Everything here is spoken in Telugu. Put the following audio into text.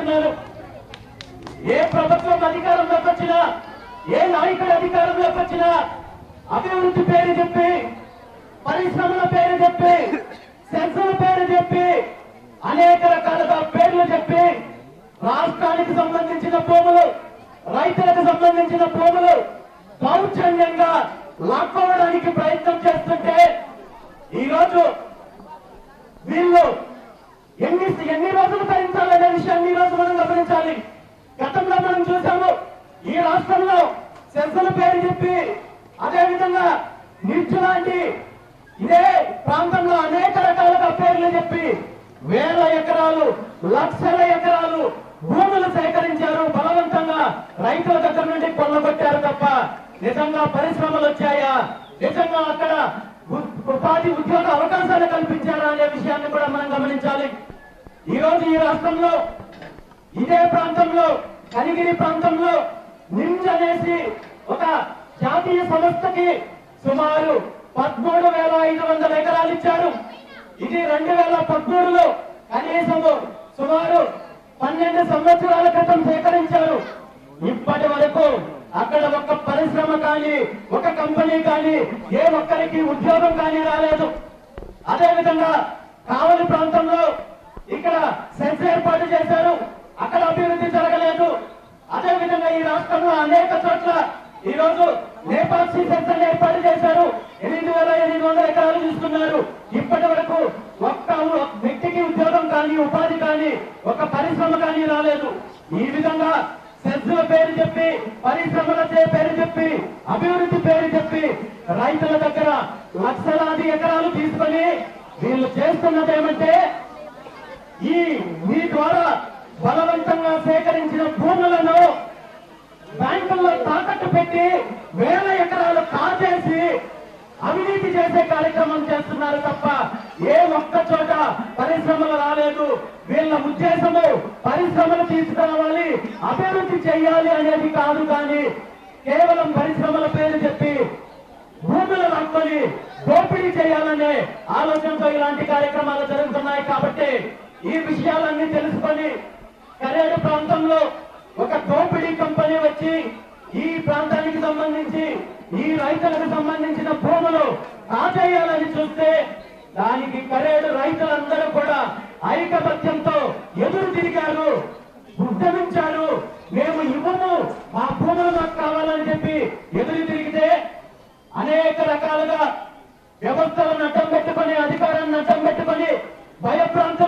చేస్తున్నారు. ఏ ప్రభుత్వం అధికారంలోకి వచ్చినా, ఏ నాయకుడు అధికారంలోకి వచ్చినా అభివృద్ధి పేరు చెప్పి, పరిశ్రమల పేరు చెప్పి, సెన్సుల పేరు చెప్పి, అనేక రకాలుగా పేర్లు చెప్పి రాష్ట్రానికి సంబంధించిన భూములు, రైతులకు సంబంధించిన భూములు దౌర్జన్యంగా లాక్కోవడానికి ప్రయత్నం చేస్తుంటే ఈరోజు వీళ్ళు ఎన్ని రోజులు భరించాలనే విషయాన్ని ఈ రోజు మనం గమనించాలి. గతంలో మనం చూసాము, ఈ రాష్ట్రంలో సెన్సుల పేరు చెప్పి, అదేవిధంగా నిర్చు లాంటి ఇదే ప్రాంతంలో అనేక రకాలుగా పేర్లు చెప్పి వేల ఎకరాలు, లక్షల ఎకరాలు భూములు సేకరించారు. బలవంతంగా రైతుల దగ్గర నుండి కొల్లగొట్టారు తప్ప నిజంగా పరిశ్రమలు వచ్చాయా, నిజంగా అక్కడ ఉపాధి ఉద్యోగ అవకాశాలు కల్పించారా అనే విషయాన్ని కూడా మనం గమనించాలి. ఈ రోజు ఈ రాష్ట్రంలో ఇదే ప్రాంతంలో, కనిగిరి ప్రాంతంలో నిమ్స్ అనేసి ఒక జాతీయ సంస్థకి సుమారు 13,500 ఎకరాలు ఇచ్చారు. ఇది 2013లో కనీసము సుమారు 12 సంవత్సరాల క్రితం సేకరించారు. ఇప్పటి వరకు అక్కడ ఒక్క పరిశ్రమ కానీ, ఒక కంపెనీ కానీ, ఏ ఒక్కరికి ఉద్యోగం కానీ రాలేదు. అదేవిధంగా కావలి ప్రాంతంలో ఇక్కడ సెన్స్ ఏర్పాటు చేశారు, అక్కడ అభివృద్ధి జరగలేదు. అదేవిధంగా ఈ రాష్ట్రంలో అనేక చోట్ల ఈ రోజు లేపాక్షి సెన్స్ ఏర్పాటు చేశారు. 8,800 ఎకరాలు తీసుకున్నారు. ఇప్పటి వరకు ఒక్క వ్యక్తికి ఉద్యోగం కానీ, ఉపాధి కానీ, ఒక పరిశ్రమ కానీ రాలేదు. ఈ విధంగా సెన్సుల పేరు చెప్పి, పరిశ్రమల పేరు చెప్పి, అభివృద్ధి పేరు చెప్పి రైతుల దగ్గర లక్షలాది ఎకరాలు తీసుకొని వీళ్ళు చేస్తున్నది ఏమంటే మీ ద్వారా బలవంతంగా సేకరించిన భూములను బ్యాంకుల్లో తాకట్టు పెట్టి వేల ఎకరాలు కాజేసి అవినీతి చేసే కార్యక్రమం చేస్తున్నారు తప్ప ఏ ఒక్క చోట పరిశ్రమలు రాలేదు. వీళ్ళ ఉద్దేశము పరిశ్రమలు తీసుకురావాలి, అభివృద్ధి చేయాలి అనేది కాదు, కానీ కేవలం పరిశ్రమల పేరు చెప్పి భూములు లాక్కొని దోపిడీ చేయాలనే ఆలోచనతో ఇలాంటి కార్యక్రమాలు జరుగుతున్నాయి. కాబట్టి ఈ విషయాలన్నీ తెలుసుకొని కరేడు ప్రాంతంలో ఒక దోపిడీ కంపెనీ వచ్చి ఈ ప్రాంతానికి సంబంధించి, ఈ రైతులకు సంబంధించిన భూములు కాజేయాలని చూస్తే దానికి కరేడు రైతులందరూ కూడా ఐకమత్యంతో ఎదురు తిరిగారు, ఉద్యమించారు. మేము ఇవ్వము, మా భూములు మాకు కావాలని చెప్పి ఎదురు తిరిగితే అనేక రకాలుగా వ్యవస్థలను అడ్డం పెట్టుకొని, అధికారాన్ని అడ్డం పెట్టుకొని భయప్రాంతం